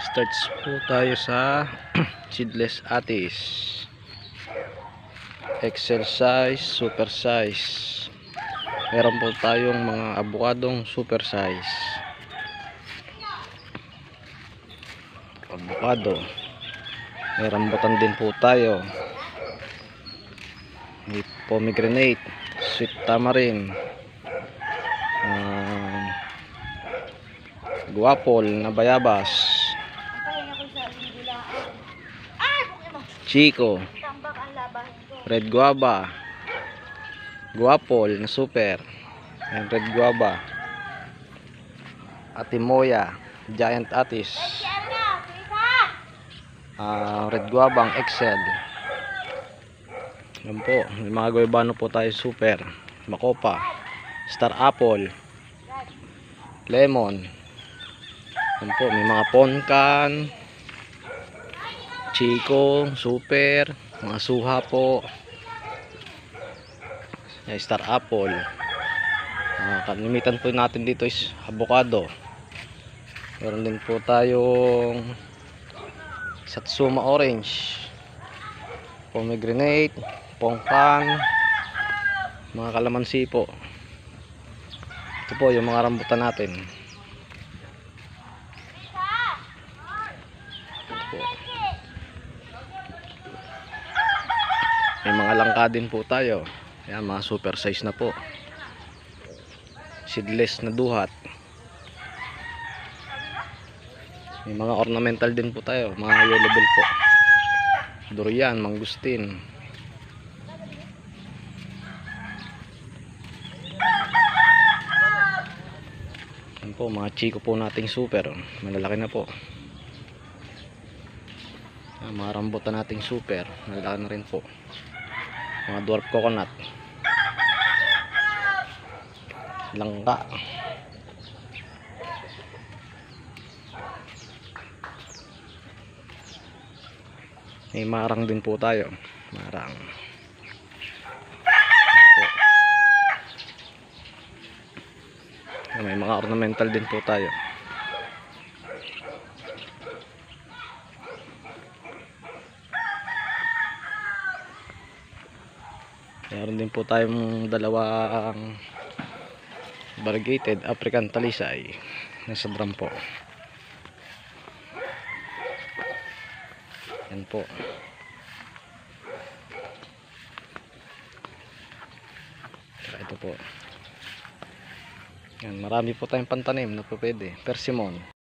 Starts po tayo sa seedless atis, excel size, super size. Meron po tayong mga abukadong super size, abukado. May rambutan din po tayo, may pomegranate, sweet tamarind, guapol na bayabas, chico, red guava, guapol na super, and red guava, atimoya, giant atis, red guava ang excel. Yan po, may mga guayabano po tayo super, makopa, star apple, lemon. Yan po, may mga ponkan, chico, super, mga suha po, star apple. Kalimitan po natin dito is avocado. Meron din po tayong satsuma orange, pomegranate, pongkan, mga kalamansi po. Ito po yung mga rambutan natin. Ito po. May mga langka din po tayo. Ayan, mga super size na po, seedless na duhat. May mga ornamental din po tayo, mga yellow bell po, durian, mangustin. Yan po, mga chico po nating super, malalaki na po. Yan, mga rambutan nating super, malalaki na rin po. Mga dwarf coconut, langka, may marang din po tayo, marang po. May mga ornamental din po tayo. Meron din po tayong dalawang variegated African talisay nasa drum po. Yan po. Ito po. Yan, marami po tayong pantanim na po pwede. Persimmon,